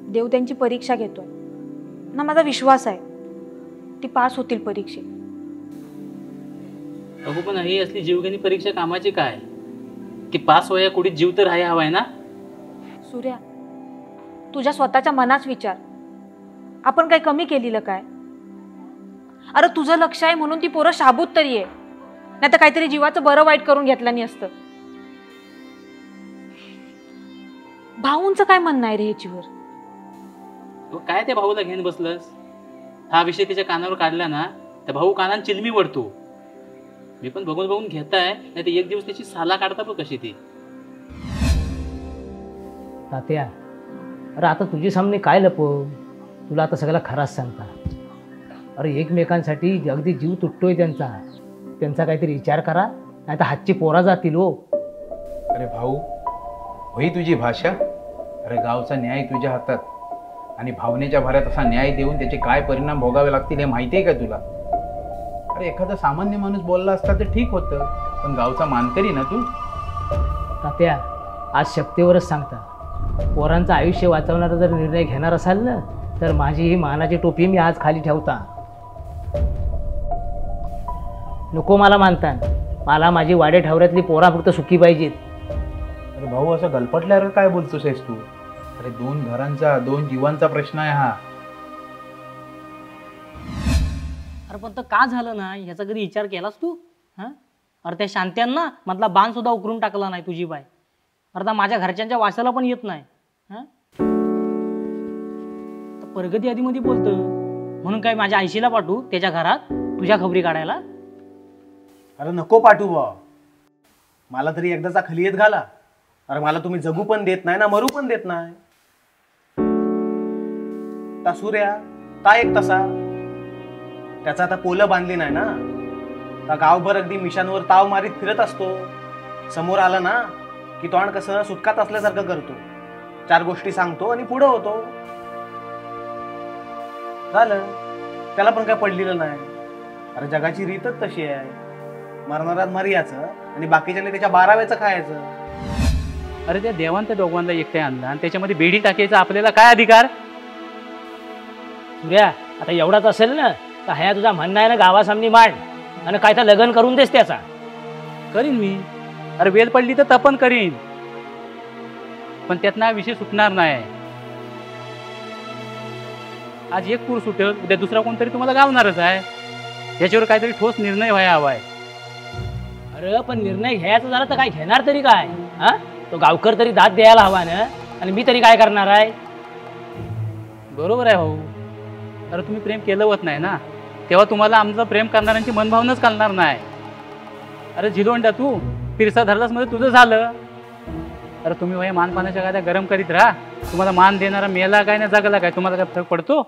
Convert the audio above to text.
देव त्यांची परीक्षा घेतोय ना, माझा विश्वास आहे ती पास होतील परीक्षेत. अगो पण ही असली जीवघेणी परीक्षा कामाची काय? की पास व्हाया कुठे जीव तर राहायला हवाय ना. सूर्या, तुझ्या स्वतःच्या मनाच विचार. आपण काय कमी केलेलं काय? अरे तुझं लक्ष आहे म्हणून ती पोरं शाबूत तरी आहे, नाही तर काहीतरी जीवाचं बरं वाईट करून घेतलं नाही असतं. भाऊंचं काय म्हणणं आहे रे ह्याच्यावर? काय त्या भाऊला घेऊन बसलंस? हा विषय त्याच्या कानावर काढला ना त्या भाऊ कानान चिलमी वडतो. मी पण बघून बघून घेताय, नाही तर एक दिवस त्याची साला काढता पण कशी ती. तात्या, अरे आता तुझे सामने काय लपव? तुला आता सगळ्याला खराच सांगता. अरे एकमेकांसाठी अगदी जीव तुटतोय त्यांचा काहीतरी विचार करा, नाही तर हातची पोरा जातील हो. अरे भाऊ, होई तुझी भाषा. अरे गावचा न्याय तुझ्या हातात, आणि भावनेच्या भरात असा न्याय देऊन त्याचे काय परिणाम भोगावे लागतील हे माहिती आहे का तुला? अरे एखादा सामान्य माणूस बोलला असता तर ठीक होतं, पण गावचा मानकरी ना तू. तात्या, आज शक्तीवरच सांगता. पोरांचं आयुष्य वाचवणारा जर निर्णय घेणार असाल ना, तर माझी ही मानाची टोपी मी आज खाली ठेवता. नको मला मानता, मला माझी वाडे ठावऱ्यातली पोरा फक्त सुखी पाहिजेत. अरे भाऊ, असं गलपटल्यावर काय बोलतोस आहेस तू? अरे दोन घरांचा, दोन जीवांचा प्रश्न आहे हा. अरे पण तर का झालं ना ह्याचा कधी विचार केलास तू? हां, अरे त्या शांत्यांना मधला बाण सुद्धा उकरून टाकला नाही तुझी बाय. अरे माझ्या घरच्यांच्या वासाला पण येत नाही. हां, तर प्रगती आधीमध्ये बोलतं म्हणून काय माझ्या आईशीला पाठवू त्याच्या घरात तुझ्या खबरी काढायला? अरे नको पाठवू बा, मला तरी एकदाचा खलियत घाला. अरे मला तुम्ही जगू पण देत नाही ना मरू पण देत नाही. ता सूर्या ता एक तसा, त्याचा आता पोलं बांधली नाही ना, ता गावभर अगदी मिशांवर ताव मारीत फिरत असतो. समोर आला ना की तोंड कसं सुटकात असल्यासारखं करतो, चार गोष्टी सांगतो आणि पुढं होतो. झालं, त्याला पण काय पडलेलं नाही. अरे जगाची रीतच तशी आहे, मरणारात मरियाचं आणि बाकीच्याने त्याच्या 12व्याचं खायचं. अरे त्या देवान त्या दोघांना एकट्या आणला आणि त्याच्यामध्ये बेडी टाकायचा आपल्याला काय अधिकार? सूर्या, आता एवढाच असेल ना तर ह्या तुझा म्हणणं आहे ना गावासामनी मांड, आणि काय तर लग्न करून देस त्याचा. करीन मी. अरे वेल पडली तर तपन करीन, पण त्यातनं हा विषय सुटणार नाही. आज एक पूर सुटेल, उद्या दुसरा कोणतरी तुम्हाला गावणारच आहे. याच्यावर काहीतरी ठोस निर्णय व्हायला हवाय. अरे पण निर्णय घ्यायचा झाला तर काय घेणार तरी काय? हा, तो गावकर तरी दाद द्यायला हवा ना, आणि मी तरी काय करणार आहे? बरोबर आहे भाऊ. अरे तुम्ही प्रेम केलं होत नाही ना, तेव्हा तुम्हाला आमचं प्रेम करणाऱ्यांची मनभावनाच कळणार नाही. अरे झिलोंडा, तू पिरसा धरलास मध्ये तुझं झालं. अरे तुम्ही वय मानपानाच्या गाद्या गरम करीत राहा. तुम्हाला मान देणारा मेला काय ना जगला काय, तुम्हाला काय फरक पडतो?